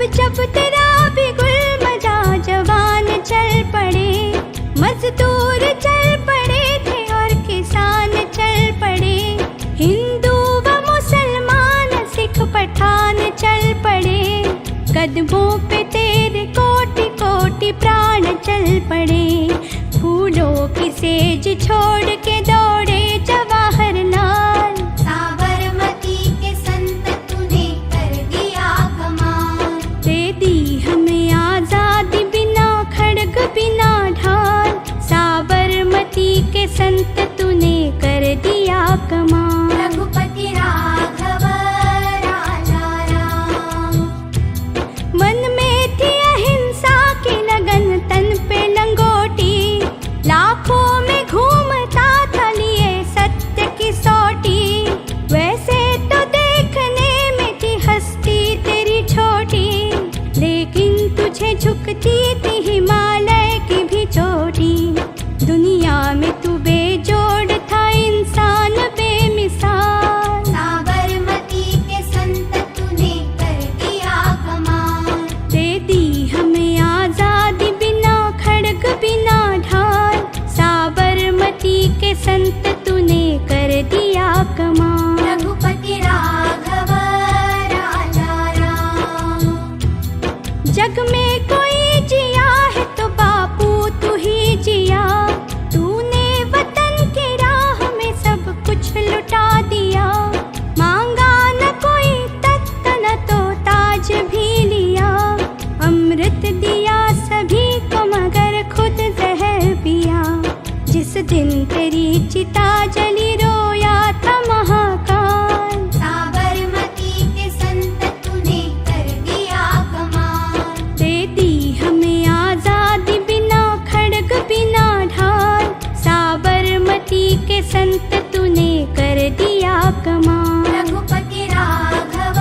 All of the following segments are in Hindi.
जब तेरा भी गुल मचा जवान चल पड़े, मजदूर चल पड़े थे और किसान चल पड़े, हिंदू व मुसलमान सिख पठान चल पड़े, कदमों पे तेरे कोटि कोटि प्राण चल पड़े। फूलों की सेज छोड़ के दौड़े जवाहरलाल, साबरमती के संत तूने कर दिया कमाल। दे दी हमें आजादी बिना खड़ग बिना ढाल, साबरमती के संत तूने कर दिया कमाल। रघुपति राघव राजा राम, मन में थी अहिंसा की लगन तन पे लंगोटी, लाखों में घूमता था लिए सत्य की सोटी, वैसे तो देखने में थी हस्ती तेरी छोटी, लेकिन तुझे झुकती थी हिमालय की भी चोटी। दुनिया में तू बेजोड़ था इंसान बेमिसाल, साबरमती के संत तूने कर दिया कमाल। दे दी हमें आजादी बिना खड़ग बिना ढाल, साबरमती के संत तूने कर दिया कमाल। रघुपति राघव राजा राम, जग में कोई जिया है तो बापू तू ही जिया, तूने वतन की राह में सब कुछ लुटा दिया, मांगा न कोई तख्त न तो ताज भी लिया, अमृत दिया सभी को मगर खुद जहर पिया। जिस दिन तेरी चिता जली रोया था महाकाल, साबरमती के संत तूने कर दिया कमाल। दे दी हमें आजादी बिना खड़ग बिना ढाल, साबरमती के संत तूने कर दिया कमाल। रघुपति राघव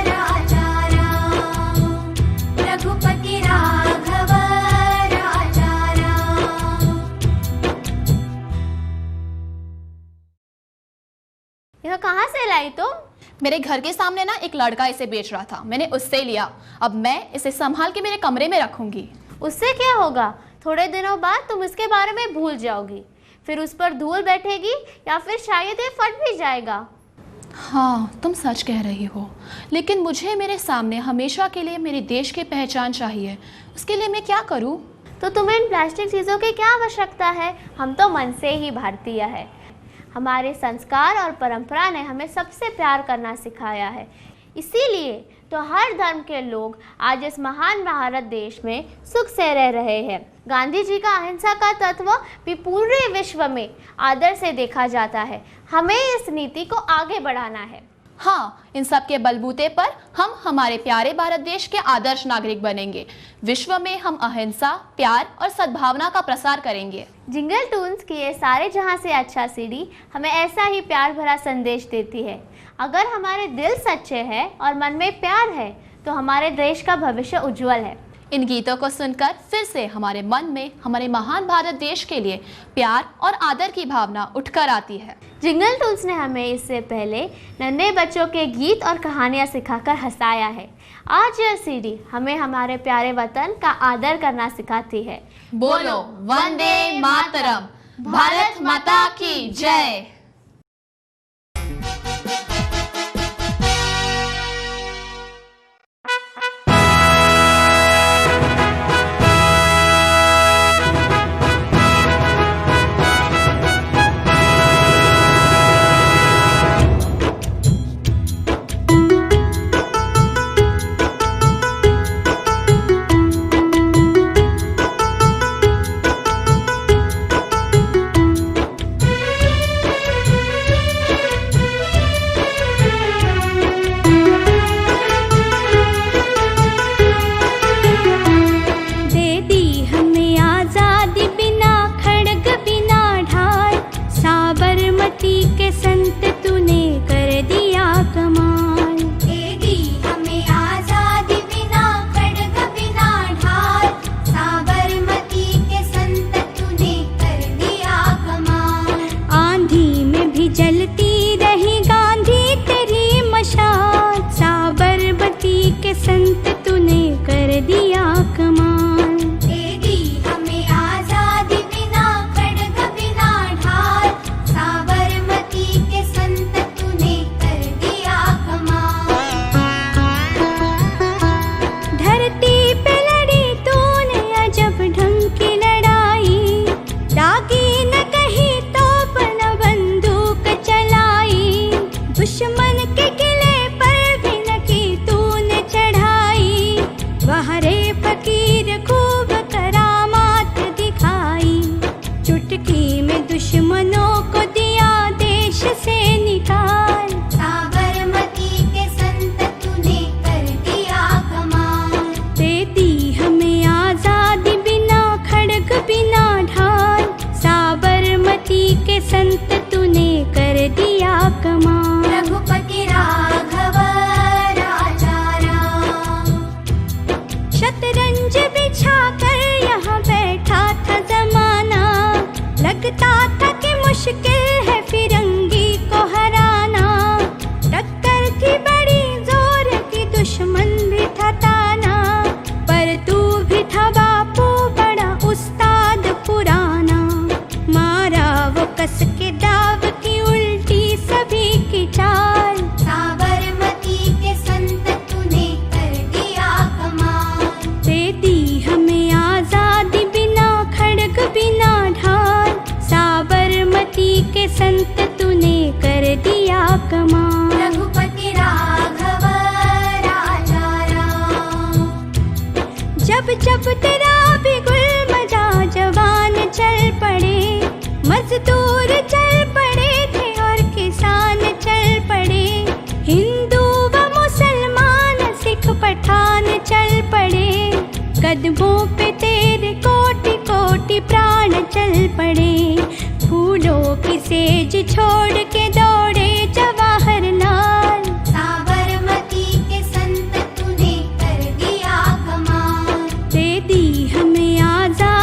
राजा राम, रघुपति राघव राजा राम। यह कहाँ से लाई तुम? मेरे घर के सामने ना एक लड़का इसे बेच रहा था, मैंने उससे लिया। अब मैं इसे संभाल के मेरे कमरे में रखूंगी। उससे क्या होगा? थोड़े दिनों बाद तुम इसके बारे में भूल जाओगी, फिर उस पर धूल बैठेगी या फिर शायद ये फट भी जाएगा। हाँ, तुम सच कह रही हो, लेकिन मुझे मेरे सामने हमेशा के लिए मेरे देश की पहचान चाहिए। उसके लिए मैं क्या करूँ? तो तुम्हें इन प्लास्टिक चीज़ों की क्या आवश्यकता है? हम तो मन से ही भारतीय है। हमारे संस्कार और परंपरा ने हमें सबसे प्यार करना सिखाया है, इसीलिए तो हर धर्म के लोग आज इस महान भारत देश में सुख से रह रहे हैं। गांधी जी का अहिंसा का तत्व भी पूरे विश्व में आदर से देखा जाता है। हमें इस नीति को आगे बढ़ाना है। हाँ, इन सब के बलबूते पर हम हमारे प्यारे भारत देश के आदर्श नागरिक बनेंगे। विश्व में हम अहिंसा, प्यार और सद्भावना का प्रसार करेंगे। जिंगल टून्स की ये सारे जहाँ से अच्छा सीडी हमें ऐसा ही प्यार भरा संदेश देती है। अगर हमारे दिल सच्चे हैं और मन में प्यार है तो हमारे देश का भविष्य उज्जवल है। इन गीतों को सुनकर फिर से हमारे मन में हमारे महान भारत देश के लिए प्यार और आदर की भावना उठकर आती है। जिंगल टूल्स ने हमें इससे पहले नन्हे बच्चों के गीत और कहानियाँ सिखाकर हंसाया है। आज यह सीडी हमें हमारे प्यारे वतन का आदर करना सिखाती है। बोलो वंदे मातरम, भारत माता की जय। संत तूने कदमों पे तेरे कोटि कोटि प्राण चल पड़े। फूलों की सेज छोड़